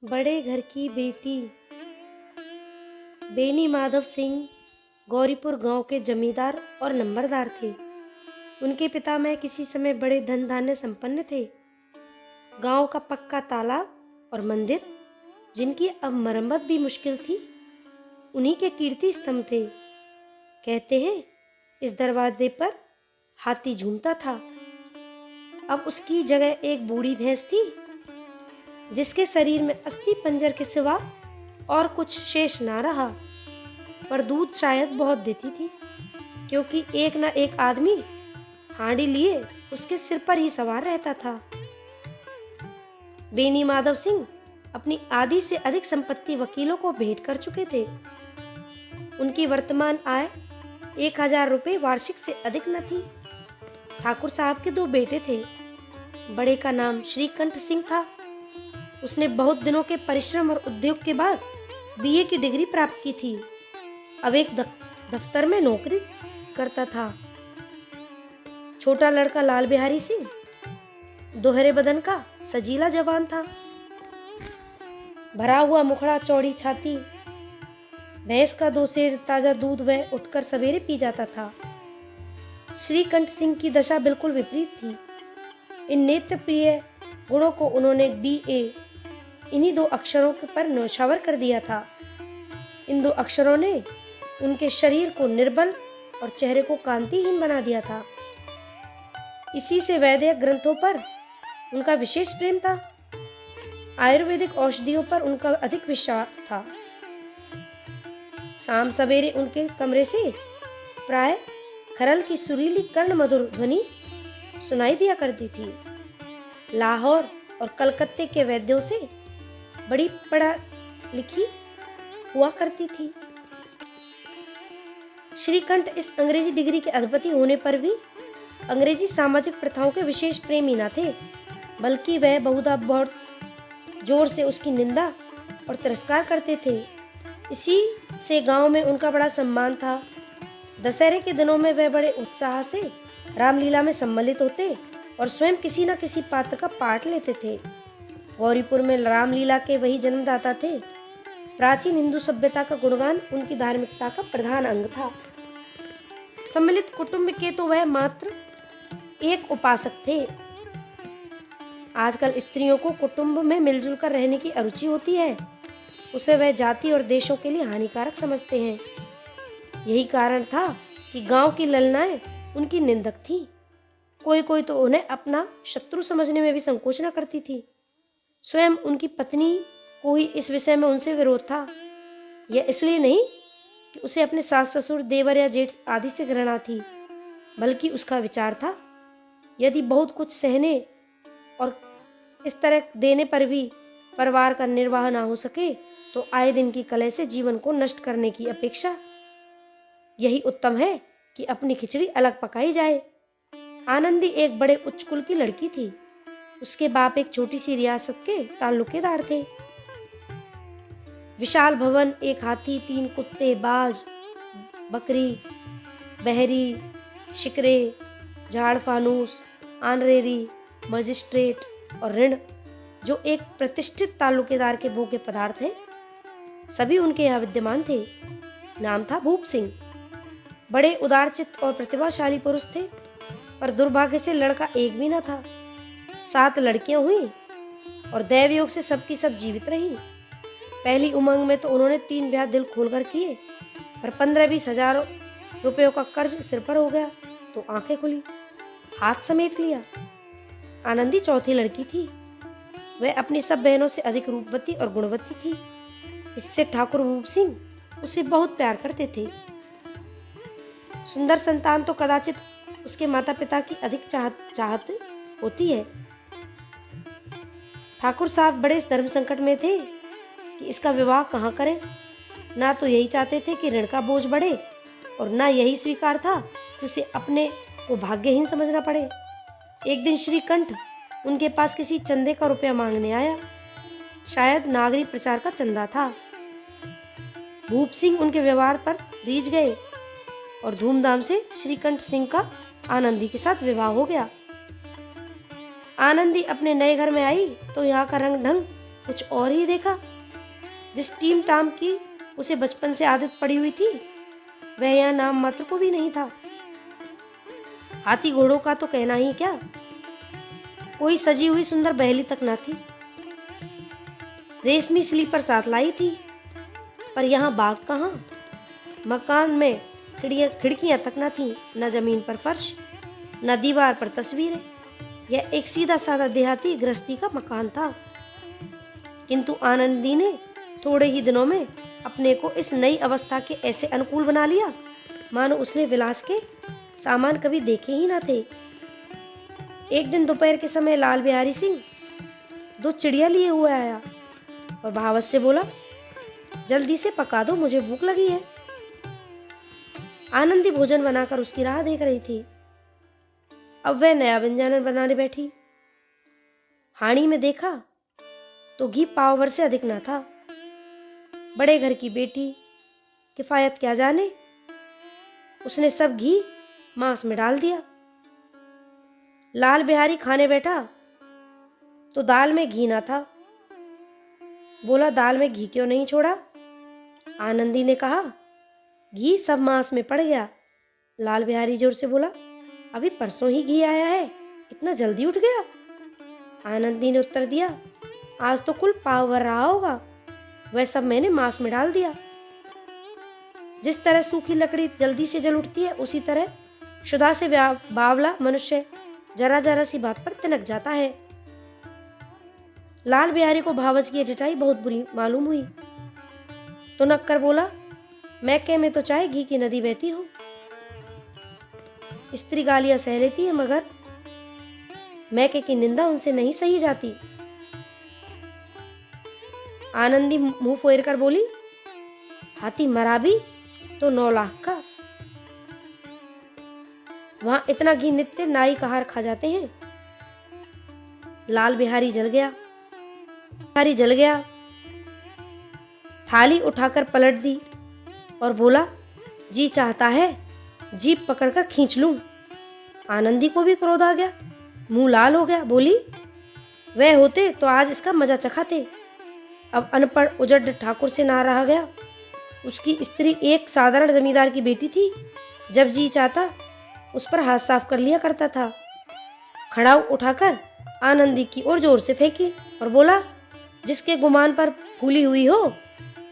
बड़े घर की बेटी बेनी माधव सिंह गौरीपुर गांव के जमींदार और नंबरदार थे। उनके पिता में किसी समय बड़े धन धान्य संपन्न थे। गांव का पक्का तालाब और मंदिर, जिनकी अब मरम्मत भी मुश्किल थी, उन्हीं के कीर्ति स्तंभ थे। कहते हैं इस दरवाजे पर हाथी झूमता था। अब उसकी जगह एक बूढ़ी भैंस थी, जिसके शरीर में अस्थि पंजर के सिवा और कुछ शेष ना रहा, पर दूध शायद बहुत देती थी, क्योंकि एक न एक आदमी हांडी लिए उसके सिर पर ही सवार रहता था। बेनी माधव सिंह अपनी आधी से अधिक संपत्ति वकीलों को भेंट कर चुके थे। उनकी वर्तमान आय 1000 रुपये वार्षिक से अधिक न थी। ठाकुर साहब के 2 बेटे थे। बड़े का नाम श्रीकंठ सिंह था। उसने बहुत दिनों के परिश्रम और उद्योग के बाद बीए की डिग्री प्राप्त की थी। अब एक दफ्तर में नौकरी करता था। छोटा लड़का लाल बिहारी सिंह दोहरे बदन का सजीला जवान था। भरा हुआ मुखड़ा, चौड़ी छाती, भैंस का 2 सेर ताजा दूध वह उठकर सवेरे पी जाता था। श्रीकंठ सिंह की दशा बिल्कुल विपरीत थी। इन नेत्र प्रिय गुणों को उन्होंने बीए इन्हीं 2 अक्षरों पर न्यौछावर कर दिया था। इन 2 अक्षरों ने उनके शरीर को निर्बल और चेहरे को कांतिहीन बना दिया था। इसी से वैदिक ग्रंथों पर उनका विशेष प्रेम था। आयुर्वेदिक औषधियों पर उनका अधिक विश्वास था। शाम सवेरे उनके कमरे से प्राय खरल की सुरीली कर्ण मधुर ध्वनि सुनाई दिया करती थी। लाहौर और कलकत्ते के वैद्यों से बड़ी पढ़ा लिखी हुआ करती थी। श्रीकंठ इस अंग्रेजी डिग्री के अधिपति होने पर भी अंग्रेजी सामाजिक प्रथाओं के विशेष प्रेमी न थे, बल्कि वह बहुधा बहुत जोर से उसकी निंदा और तिरस्कार करते थे। इसी से गांव में उनका बड़ा सम्मान था। दशहरे के दिनों में वह बड़े उत्साह से रामलीला में सम्मिलित होते और स्वयं किसी न किसी पात्र का पाठ लेते थे। गौरीपुर में रामलीला के वही जन्मदाता थे। प्राचीन हिंदू सभ्यता का गुणगान उनकी धार्मिकता का प्रधान अंग था। सम्मिलित कुटुंब के तो वह मात्र एक उपासक थे। आजकल स्त्रियों को कुटुंब में मिलजुल कर रहने की अरुचि होती है। उसे वह जाति और देशों के लिए हानिकारक समझते हैं। यही कारण था कि गांव की ललनाएं उनकी निंदक थी। कोई कोई तो उन्हें अपना शत्रु समझने में भी संकोच न करती थी। स्वयं उनकी पत्नी को ही इस विषय में उनसे विरोध था। यह इसलिए नहीं कि उसे अपने सास ससुर, देवर या जेठ आदि से घृणा थी, बल्कि उसका विचार था, यदि बहुत कुछ सहने और इस तरह देने पर भी परिवार का निर्वाह ना हो सके, तो आए दिन की कलह से जीवन को नष्ट करने की अपेक्षा यही उत्तम है कि अपनी खिचड़ी अलग पकाई जाए। आनंदी एक बड़े उच्च कुल की लड़की थी। उसके बाप एक छोटी सी रियासत के ताल्लुकेदार थे। विशाल भवन, एक हाथी, 3 कुत्ते, बाज, बकरी, बहरी, शिकरे, झाड़ फानूस, आनरेरी, मजिस्ट्रेट और ऋण, जो एक प्रतिष्ठित ताल्लुकेदार के भोग्य पदार्थ हैं, सभी उनके यहाँ विद्यमान थे। नाम था भूप सिंह। बड़े उदारचित्त और प्रतिभाशाली पुरुष थे, पर दुर्भाग्य से लड़का एक भी न था। 7 लड़कियां हुई और दैवयोग से सबकी सब जीवित रही। पहली उमंग में तो उन्होंने 3 ब्याह दिल खोलकर किए, पर 15-20 हजार रुपयों का कर्ज सिर पर हो गया तो आंखें खुली, हाथ समेट लिया। आनंदी चौथी लड़की थी। वह अपनी सब बहनों से अधिक रूपवती और गुणवती थी। इससे ठाकुर भूप सिंह उसे बहुत प्यार करते थे। सुंदर संतान तो कदाचित उसके माता पिता की अधिक चाहत होती है। ठाकुर साहब बड़े धर्म संकट में थे कि इसका विवाह कहाँ करें। ना तो यही चाहते थे कि ऋण का बोझ बढ़े, और ना यही स्वीकार था कि उसे अपने को भाग्यहीन समझना पड़े। एक दिन श्रीकंठ उनके पास किसी चंदे का रुपया मांगने आया। शायद नागरिक प्रचार का चंदा था। भूप सिंह उनके व्यवहार पर रीझ गए और धूमधाम से श्रीकंठ सिंह का आनंदी के साथ विवाह हो गया। आनंदी अपने नए घर में आई तो यहाँ का रंग ढंग कुछ और ही देखा। जिस टीम टाम की उसे बचपन से आदत पड़ी हुई थी, वह यहाँ नाम मात्र को भी नहीं था। हाथी घोड़ों का तो कहना ही क्या, कोई सजी हुई सुंदर बहेली तक ना थी। रेशमी स्लीपर साथ लाई थी, पर यहाँ बाग कहाँ। मकान में खिड़कियां तक न थीं, न जमीन पर फर्श, न दीवार पर तस्वीरें। यह एक सीधा साधा देहाती गृहस्थी का मकान था। किंतु आनंदी ने थोड़े ही दिनों में अपने को इस नई अवस्था के ऐसे अनुकूल बना लिया, मानो उसने विलास के सामान कभी देखे ही ना थे। एक दिन दोपहर के समय लाल बिहारी सिंह 2 चिड़िया लिए हुए आया और भावत से बोला, जल्दी से पका दो, मुझे भूख लगी है। आनंदी भोजन बनाकर उसकी राह देख रही थी। अब वह नया व्यंजन बनाने बैठी। हांडी में देखा तो घी पाव भर से अधिक ना था। बड़े घर की बेटी किफायत क्या जाने, उसने सब घी मांस में डाल दिया। लाल बिहारी खाने बैठा तो दाल में घी ना था। बोला, दाल में घी क्यों नहीं छोड़ा? आनंदी ने कहा, घी सब मांस में पड़ गया। लाल बिहारी जोर से बोला, अभी परसों ही घी आया है, इतना जल्दी उठ गया? आनंदी ने उत्तर दिया, आज तो कुल पाव भर रहा होगा, वह सब मैंने मांस में डाल दिया। जिस तरह सूखी लकड़ी जल्दी से जल उठती है, उसी तरह शुदा से बावला मनुष्य जरा जरा सी बात पर तिनक जाता है। लाल बिहारी को भावच की ढिठाई बहुत बुरी मालूम हुई, तो नक्कर बोला, मैके में तो चाहे घी की नदी बहती हो। स्त्री गालियां सह लेती है, मगर मैके की निंदा उनसे नहीं सही जाती। आनंदी मुंह फेर कर बोली, हाथी मरा भी तो 9 लाख का। वहां इतना घी नित्य नाई कहार खा जाते हैं। लाल बिहारी जल गया। थाली उठाकर पलट दी और बोला, जी चाहता है जीप पकड़कर खींच लूं। आनंदी को भी क्रोध आ गया, मुंह लाल हो गया। बोली, वह होते तो आज इसका मजा चखाते। अब अनपढ़ उजड़ ठाकुर से ना रहा गया। उसकी स्त्री एक साधारण जमींदार की बेटी थी। जब जी चाहता उस पर हाथ साफ कर लिया करता था। खड़ाऊ उठाकर आनंदी की ओर जोर से फेंकी और बोला, जिसके गुमान पर फूली हुई हो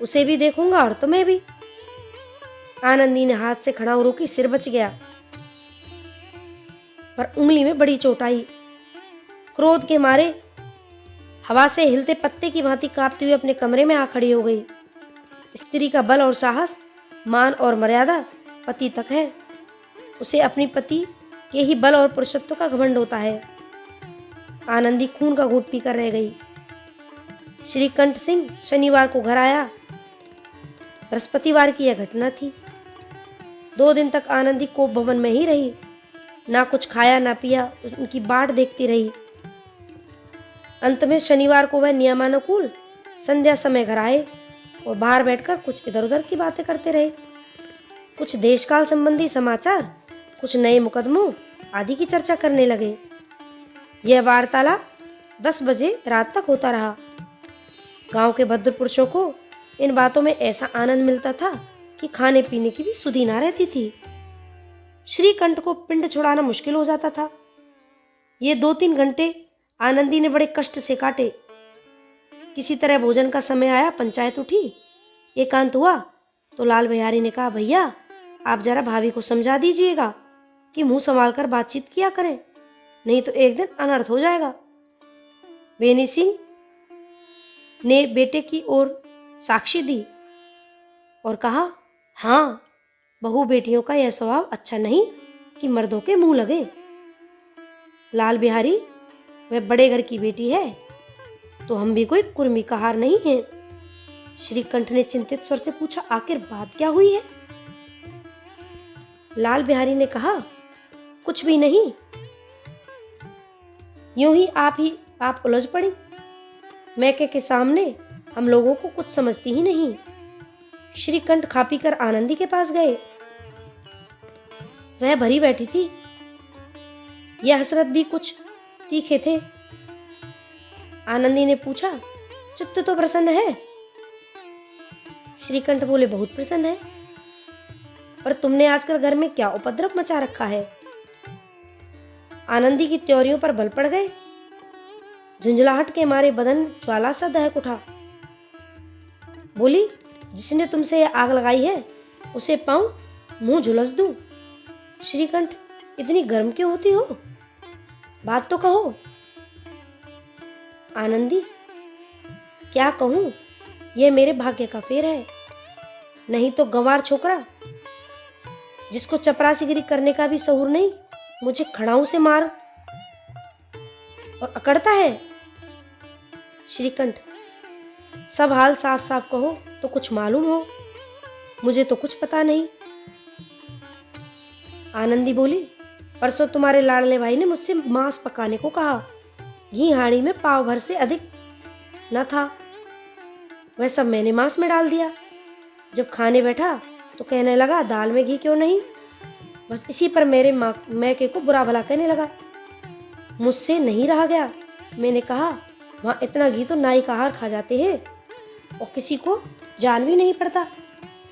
उसे भी देखूंगा और तुम्हें भी। आनंदी ने हाथ से खड़ाऊ रोकी, सिर बच गया, पर उंगली में बड़ी चोट आई। क्रोध के मारे हवा से हिलते पत्ते की भांति कांपती हुई अपने कमरे में आ खड़ी हो गई। स्त्री का बल और साहस, मान और मर्यादा पति तक है। उसे अपनी पति के ही बल और पुरुषत्व का घमंड होता है। आनंदी खून का घूंट पीकर रह गई। श्रीकंठ सिंह शनिवार को घर आया। बृहस्पतिवार की यह घटना थी। 2 दिन तक आनंदी कोप भवन में ही रही, ना कुछ खाया ना पिया, उनकी बाट देखती रही। अंत में शनिवार को वह नियमानुकूल संध्या समय घर आए और बाहर बैठकर कुछ इधर उधर की बातें करते रहे। कुछ देशकाल संबंधी समाचार, कुछ नए मुकदमों आदि की चर्चा करने लगे। यह वार्तालाप 10 बजे रात तक होता रहा। गांव के भद्र पुरुषों को इन बातों में ऐसा आनंद मिलता था कि खाने पीने की भी सुधि ना रहती थी। श्रीकंठ को पिंड छुड़ाना मुश्किल हो जाता था। ये 2-3 घंटे आनंदी ने बड़े कष्ट से काटे। किसी तरह भोजन का समय आया, पंचायत उठी, एकांत हुआ तो लाल बिहारी ने कहा, भैया आप जरा भाभी को समझा दीजिएगा कि मुंह संभाल कर बातचीत किया करें, नहीं तो एक दिन अनर्थ हो जाएगा। बेनी सिंह ने बेटे की ओर साक्षी दी और कहा, हाँ, बहू बेटियों का यह स्वभाव अच्छा नहीं कि मर्दों के मुंह लगे। लाल बिहारी, वह बड़े घर की बेटी है तो हम भी कोई कुर्मी का हार नहीं है। श्रीकंठ ने चिंतित स्वर से पूछा, आखिर बात क्या हुई है? लाल बिहारी ने कहा, कुछ भी नहीं, यूं ही आप उलझ पड़ी। मैके के सामने हम लोगों को कुछ समझती ही नहीं। श्रीकंठ खा पी कर आनंदी के पास गए। वह भरी बैठी थी। यह हसरत भी कुछ तीखे थे। आनंदी ने पूछा, चित्त तो प्रसन्न है। श्रीकंठ बोले, बहुत प्रसन्न है, पर तुमने आजकल घर में क्या उपद्रव मचा रखा है? आनंदी की त्योरियों पर बल पड़ गए। झुंझलाहट के मारे बदन ज्वाला सा दहक उठा। बोली, जिसने तुमसे यह आग लगाई है उसे पाऊं मुंह झुलस दूं। श्रीकंठ, इतनी गर्म क्यों होती हो? बात तो कहो। आनंदी, क्या कहूं, यह मेरे भाग्य का फेर है। नहीं तो गंवार छोकरा जिसको चपरासीगिरी करने का भी सहूर नहीं, मुझे खड़ाऊ से मार और अकड़ता है। श्रीकंठ, सब हाल साफ साफ कहो तो कुछ मालूम हो, मुझे तो कुछ पता नहीं। आनंदी बोली, परसों तुम्हारे लाडले भाई ने मुझसे मांस पकाने को कहा। घी हांडी में पाव भर से अधिक न था, वह सब मैंने मांस में डाल दिया। जब खाने बैठा तो कहने लगा, दाल में घी क्यों नहीं? बस इसी पर मेरे मैके को बुरा भला कहने लगा। मुझसे नहीं रहा गया। मैंने कहा, वहाँ इतना घी तो नाई का हार खा जाते हैं और किसी को जान भी नहीं पड़ता।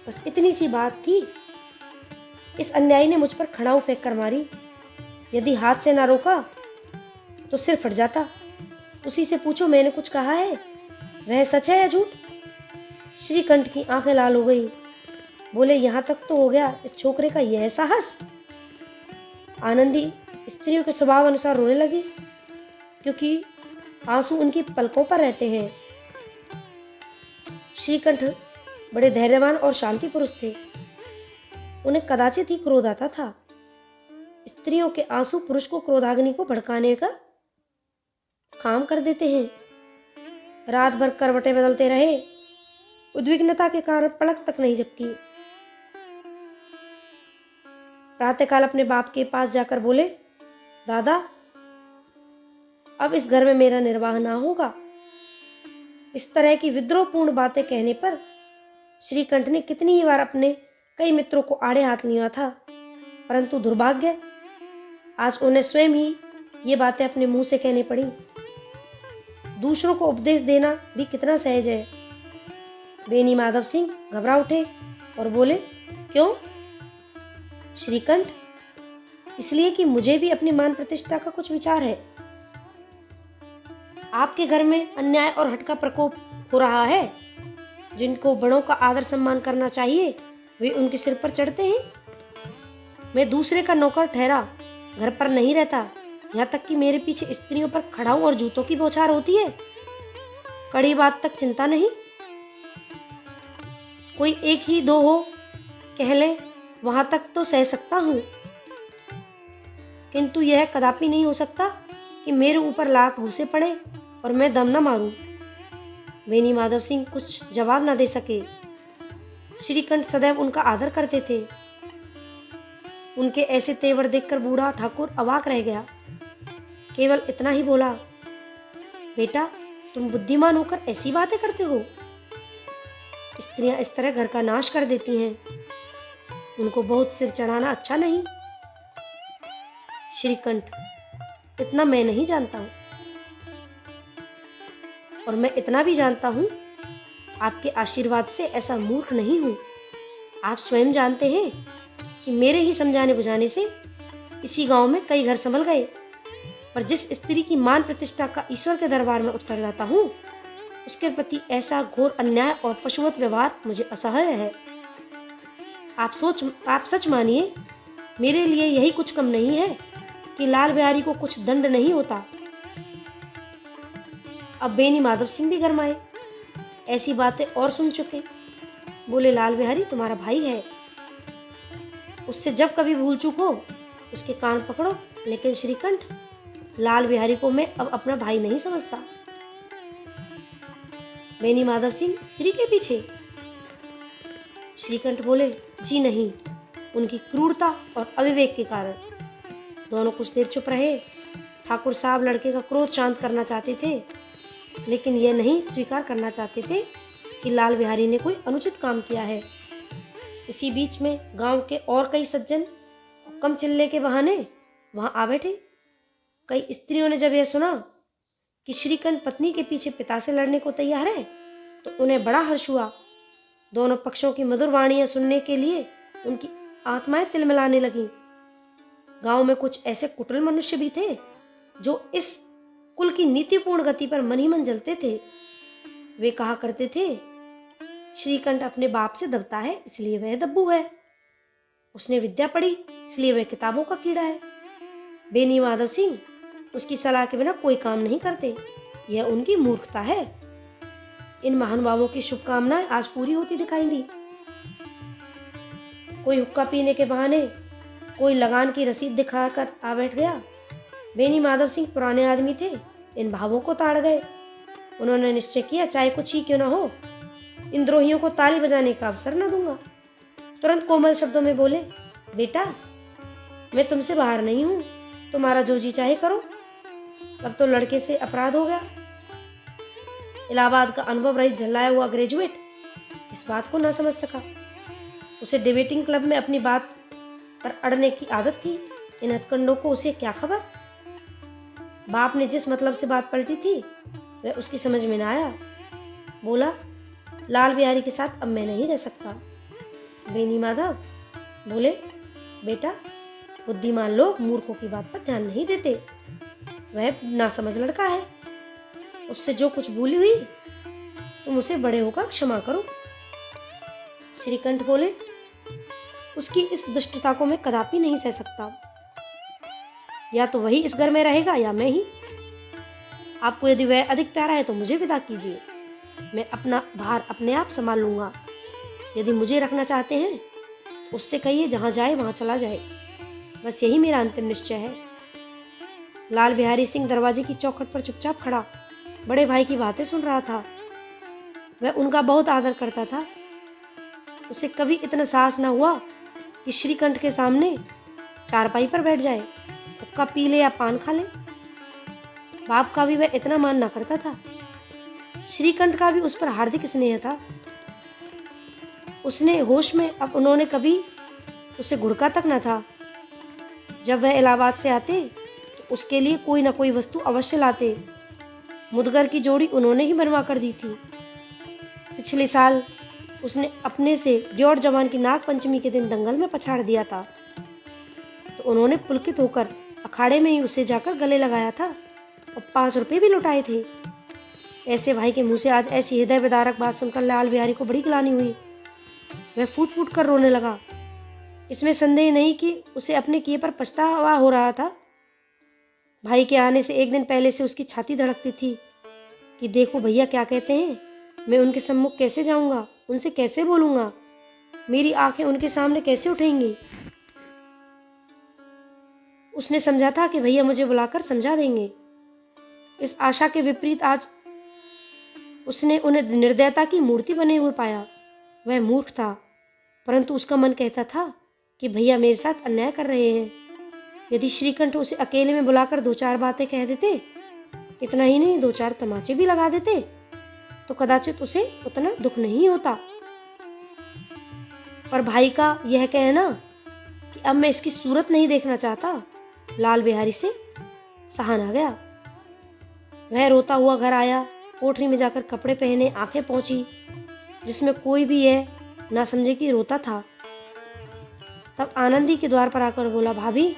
बस इतनी सी बात थी। इस अन्यायी ने मुझ पर खड़ाऊ फेंक कर मारी। यदि हाथ से ना रोका तो सिर फट जाता। उसी से पूछो मैंने कुछ कहा है, वह सच है या झूठ? श्रीकंठ की आंखें लाल हो गई। बोले, यहाँ तक तो हो गया, इस छोकरे का यह साहस। आनंदी स्त्रियों के स्वभाव अनुसार रोने लगी, क्योंकि आंसू उनकी पलकों पर रहते हैं। श्रीकंठ बड़े धैर्यवान और शांति पुरुष थे। उन्हें कदाचित ही क्रोध आता था। स्त्रियों के आंसू पुरुष को क्रोधाग्नि को भड़काने का काम कर देते हैं। रात भर करवटें बदलते रहे, उद्विग्नता के कारण पलक तक नहीं झपकी। प्रातःकाल अपने बाप के पास जाकर बोले, दादा, अब इस घर में मेरा निर्वाह ना होगा। इस तरह की विद्रोहपूर्ण बातें कहने पर श्रीकंठ ने कितनी ही बार अपने कई मित्रों को आड़े हाथ लिया था, परंतु दुर्भाग्य, आज उन्हें स्वयं ही ये बातें अपने मुंह से कहनी पड़ी। दूसरों को उपदेश देना भी कितना सहज है। बेनी माधव सिंह घबरा उठे और बोले, क्यों? श्रीकंठ, इसलिए कि मुझे भी अपनी मान प्रतिष्ठा का कुछ विचार है। आपके घर में अन्याय और हठ का प्रकोप हो रहा है। जिनको बड़ों का आदर सम्मान करना चाहिए वे उनके सिर पर चढ़ते हैं। मैं दूसरे का नौकर ठहरा घर पर नहीं रहता, यहाँ तक कि मेरे पीछे स्त्रियों पर खड़ाऊ और जूतों की बौछार होती है। कड़ी बात तक चिंता नहीं, कोई एक ही दो हो कह ले, वहां तक तो सह सकता हूं, किंतु यह कदापि नहीं हो सकता कि मेरे ऊपर लात घूसे पड़े और मैं दम न मारूं। बेनी माधव सिंह कुछ जवाब न दे सके। श्रीकंठ सदैव उनका आदर करते थे। उनके ऐसे तेवर देखकर बूढ़ा ठाकुर अवाक रह गया। केवल इतना ही बोला, बेटा, तुम बुद्धिमान होकर ऐसी बातें करते हो? स्त्रियां इस तरह घर का नाश कर देती हैं, उनको बहुत सिर चढ़ाना अच्छा नहीं। श्रीकंठ, इतना मैं नहीं जानता हूं, और मैं इतना भी जानता हूं, आपके आशीर्वाद से ऐसा मूर्ख नहीं हूं। आप स्वयं जानते हैं कि मेरे ही समझाने बुझाने से इसी गांव में कई घर संभल गए, पर जिस स्त्री की मान प्रतिष्ठा का ईश्वर के दरबार में उत्तरदाता हूं, उसके प्रति ऐसा घोर अन्याय और पशुवत व्यवहार मुझे असह्य है। आप सच मानिए, मेरे लिए यही कुछ कम नहीं है कि लाल बिहारी को कुछ दंड नहीं होता। अब बेनी माधव सिंह भी गरमाए, ऐसी बातें और सुन चुके। बोले, लाल बिहारी तुम्हारा भाई है, उससे जब कभी भूल चूक हो उसके कान पकड़ो, लेकिन श्रीकंठ, लाल बिहारी को मैं अब अपना भाई नहीं समझता। बेनी माधव सिंह स्त्री के पीछे? श्रीकंठ बोले, जी नहीं, उनकी क्रूरता और अविवेक के कारण। दोनों कुछ देर चुप रहे। ठाकुर साहब लड़के का क्रोध शांत करना चाहते थे, लेकिन यह नहीं स्वीकार करना चाहते थे कि लाल बिहारी ने कोई अनुचित काम किया है। इसी बीच में गांव के और कई सज्जन हुक्म चिल्ले के बहाने वहां आ बैठे। कई स्त्रियों ने जब यह सुना कि श्रीकंठ पत्नी के पीछे पिता से लड़ने को तैयार है तो उन्हें बड़ा हर्ष हुआ। दोनों पक्षों की मधुर वाणियां सुनने के लिए उनकी आत्माएं तिलमिलाने लगीं। गांव में कुछ ऐसे कुटिल मनुष्य भी थे जो इस कुल की नीतिपूर्ण गति पर मन ही मन जलते थे। वे कहा करते थे, श्रीकंठ अपने बाप से दबता है इसलिए वह दब्बू है, उसने विद्या पढ़ी इसलिए वह किताबों का कीड़ा है। बेनी माधव सिंह उसकी सलाह के बिना कोई काम नहीं करते, यह उनकी मूर्खता है। इन महानुभावों की शुभकामनाएं आज पूरी होती दिखाई दी। कोई हुक्का पीने के बहाने, कोई लगान की रसीद दिखाकर आ बैठ गया। बेनी माधव सिंह पुराने आदमी थे, इन भावों को ताड़ गए। उन्होंने निश्चय किया, चाहे कुछ ही क्यों न हो, इन द्रोहियों को ताली बजाने का अवसर न दूंगा। तुरंत कोमल शब्दों में बोले, बेटा मैं तुमसे बाहर नहीं हूं, तुम्हारा जो जी चाहे करो। तब तो लड़के से अपराध हो गया। इलाहाबाद का अनुभव रहित झल्लाया हुआ ग्रेजुएट इस बात को न समझ सका। उसे डिबेटिंग क्लब में अपनी बात पर अड़ने की आदत थी, इन हथकंडों को उसे क्या खबर। बाप ने जिस मतलब से बात पलटी थी वह उसकी समझ में न आया। बोला, लाल बिहारी के साथ अब मैं नहीं रह सकता। बेनी माधव बोले, बेटा बुद्धिमान लोग मूर्खों की बात पर ध्यान नहीं देते, वह नासमझ लड़का है, उससे जो कुछ भूली हुई तुम उसे बड़े होकर क्षमा करो। श्रीकंठ बोले, उसकी इस दुष्टता को मैं कदापि नहीं सह सकता, या तो वही इस घर में रहेगा या मैं ही। आपको यदि वह अधिक प्यारा है तो मुझे विदा कीजिए, मैं अपना भार अपने आप संभाल लूंगा। यदि मुझे रखना चाहते हैं तो उससे कहिए जहां जाए वहां चला जाए, बस यही मेरा अंतिम निश्चय है। लाल बिहारी सिंह दरवाजे की चौखट पर चुपचाप खड़ा बड़े भाई की बातें सुन रहा था। वह उनका बहुत आदर करता था। उसे कभी इतना साहस न हुआ कि श्रीकंठ के सामने चारपाई पर बैठ जाए, हुक्का पी ले या पान खा ले। बाप का भी वह इतना मान न करता था। श्रीकंठ का भी उस पर हार्दिक स्नेह था। उसने होश में अब उन्होंने कभी उसे घुड़का तक न था। जब वह इलाहाबाद से आते तो उसके लिए कोई न कोई वस्तु अवश्य लाते। मुदगर की जोड़ी उन्होंने ही बनवा कर दी थी। पिछले साल उसने अपने से जोड़ जवान की नाग पंचमी के दिन दंगल में पछाड़ दिया था, तो उन्होंने पुलकित होकर अखाड़े में ही उसे जाकर गले लगाया था और 5 रुपये भी लुटाए थे। ऐसे भाई के मुंह से आज ऐसी हृदय विदारक बात सुनकर लाल बिहारी को बड़ी ग्लानि हुई। वह फूट फूट कर रोने लगा। इसमें संदेह नहीं कि उसे अपने किए पर पछतावा हो रहा था। भाई के आने से एक दिन पहले से उसकी छाती धड़कती थी कि देखो भैया क्या कहते हैं, मैं उनके सम्मुख कैसे जाऊंगा, उनसे कैसे बोलूंगा, मेरी आंखें उनके सामने कैसे उठेंगी। उसने समझा था कि भैया मुझे बुलाकर समझा देंगे। इस आशा के विपरीत आज उसने उन्हें निर्दयता की मूर्ति बने हुए पाया। वह मूर्ख था, परंतु उसका मन कहता था कि भैया मेरे साथ अन्याय कर रहे हैं। यदि श्रीकंठ उसे अकेले में बुलाकर 2-4 बातें कह देते, इतना ही नहीं 2-4 तमाचे भी लगा देते, तो कदाचित उसे उतना दुख नहीं होता। पर भाई का यह कहना कि अब मैं इसकी सूरत नहीं देखना चाहता, लाल बिहारी से सहा न गया। वह रोता हुआ घर आया, कोठरी में जाकर कपड़े पहने, आंखें पोंछी, जिसमें कोई भी यह ना समझे कि रोता था। तब आनंदी के द्वार पर आकर बोला, भाभी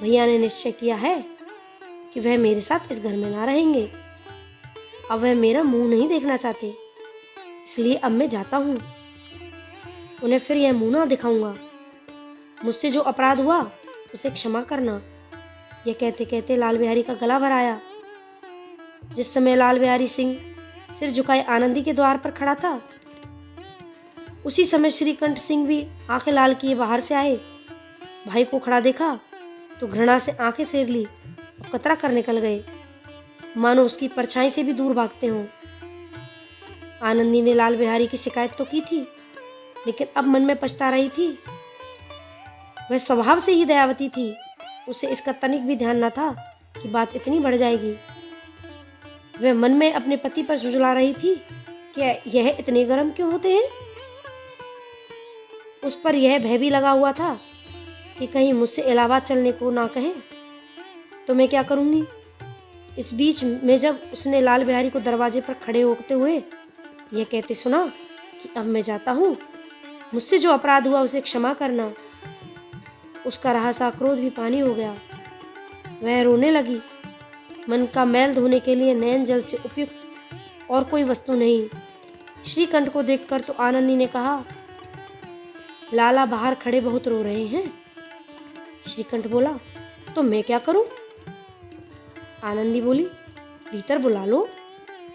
भैया ने निश्चय किया है कि वह मेरे साथ इस घर में ना रहेंगे। अब वह मेरा मुंह नहीं देखना चाहते, इसलिए अब मैं जाता हूँ। उन्हें फिर यह मुंह ना दिखाऊंगा। मुझसे जो अपराध हुआ उसे क्षमा करना। यह कहते कहते लाल बिहारी का गला भर आया। जिस समय लाल बिहारी सिंह सिर झुकाए आनंदी के द्वार पर खड़ा था, उसी समय श्रीकंठ सिंह भी आंखें लाल किए बाहर से आए। भाई को खड़ा देखा तो घृणा से आंखें फेर ली और कतरा कर निकल गए, मानो उसकी परछाई से भी दूर भागते हों। आनंदी ने लाल बिहारी की शिकायत तो की थी, लेकिन अब मन में पछता रही थी। वह स्वभाव से ही दयावती थी, उसे इसका तनिक भी ध्यान न था कि बात इतनी बढ़ जाएगी। वह मन में अपने पति पर झुंझला रही थी कि यह इतने गर्म क्यों होते हैं। उस पर यह भय भी लगा हुआ था कि कहीं मुझसे इलाहाबाद चलने को ना कहे तो मैं क्या करूंगी। इस बीच में जब उसने लाल बिहारी को दरवाजे पर खड़े होते हुए यह कहते सुना कि अब मैं जाता हूँ, मुझसे जो अपराध हुआ उसे क्षमा करना, उसका रहा सा क्रोध भी पानी हो गया। वह रोने लगी। मन का मैल धोने के लिए नयन जल से उपयुक्त और कोई वस्तु नहीं। श्रीकंठ को देखकर तो आनंदी ने कहा, लाला बाहर खड़े बहुत रो रहे हैं। श्रीकंठ बोला, तो मैं क्या करूं? आनंदी बोली, भीतर बुला लो,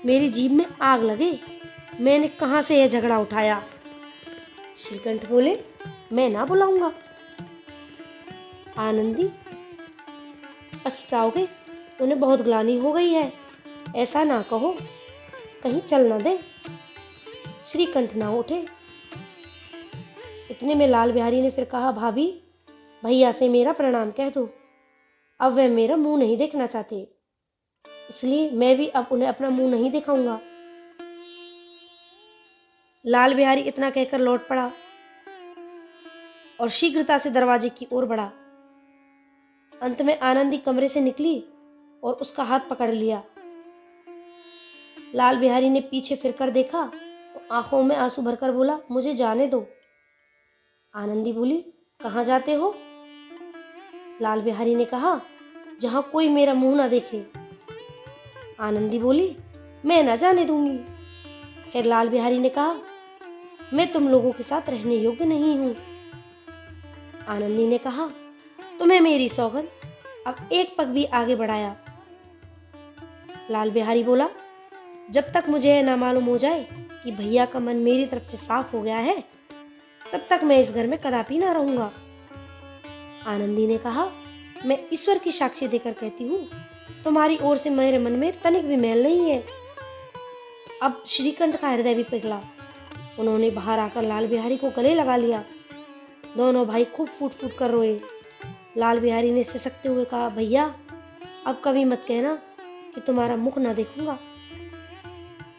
मेरी जीभ में आग लगे, मैंने कहाँ से यह झगड़ा उठाया। श्रीकंठ बोले, मैं ना बुलाऊंगा। आनंदी, पछताओगे, उन्हें बहुत ग्लानि हो गई है, ऐसा ना कहो, कहीं चल न दे। श्रीकंठ ना उठे। इतने में लाल बिहारी ने फिर कहा, भाभी, भैया से मेरा प्रणाम कह दो, अब वह मेरा मुंह नहीं देखना चाहते, इसलिए मैं भी अब उन्हें अपना मुंह नहीं दिखाऊंगा। लाल बिहारी इतना कहकर लौट पड़ा और शीघ्रता से दरवाजे की ओर बढ़ा। अंत में आनंदी कमरे से निकली और उसका हाथ पकड़ लिया। लाल बिहारी ने पीछे फिरकर देखा तो आंखों में आंसू भरकर बोला, मुझे जाने दो। आनंदी बोली, कहाँ जाते हो? लाल बिहारी ने कहा, जहां कोई मेरा मुंह ना देखे। आनंदी बोली, मैं ना जाने दूंगी। फिर लाल बिहारी ने कहा, मैं तुम लोगों के साथ रहने योग्य नहीं हूं। आनंदी ने कहा, तुम्हें मेरी सौगंध, अब एक पग भी आगे बढ़ाया। लाल बिहारी बोला, जब तक मुझे यह ना मालूम हो जाए कि भैया का मन मेरी तरफ से साफ हो गया है, तब तक मैं इस घर में कदापि ना रहूंगा। आनंदी ने कहा, मैं ईश्वर की साक्षी देकर कहती हूँ, तुम्हारी ओर से मेरे मन में तनिक भी मैल नहीं है। अब श्रीकंठ का हृदय भी पिघला। उन्होंने बाहर आकर लाल बिहारी को गले लगा लिया। दोनों भाई खूब फूट फूट कर रोए। लाल बिहारी ने सिसकते हुए कहा, भैया, अब कभी मत कहना कि तुम्हारा मुख ना देखूंगा।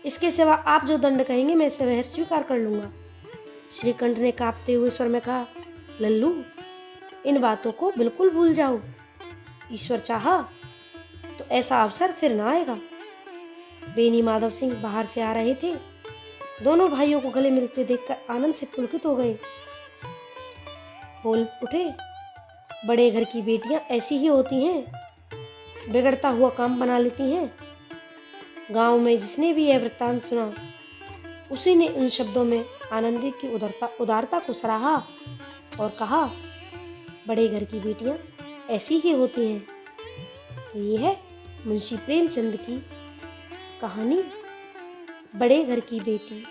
इसके सिवा आप जो दंड कहेंगे मैं इसे वह स्वीकार कर लूंगा। श्रीकंठ ने कांपते हुए स्वर में कहा, लल्लू, इन बातों को बिल्कुल भूल जाओ। ईश्वर चाहा तो ऐसा अवसर फिर ना आएगा। बेनी माधव सिंह बाहर से आ रहे थे। दोनों भाइयों को गले मिलते देखकर आनंद से पुलकित हो गए। बोल उठे, बड़े घर की बेटियां ऐसी ही होती हैं, बिगड़ता हुआ काम बना लेती हैं। गांव में जिसने भी यह वृत्तांत सुना, उसी ने उन शब्दों में आनंदी की उदारता को सराहा और कहा, बड़े घर की बेटियां ऐसी ही होती हैं। तो ये है मुंशी प्रेमचंद की कहानी, बड़े घर की बेटी।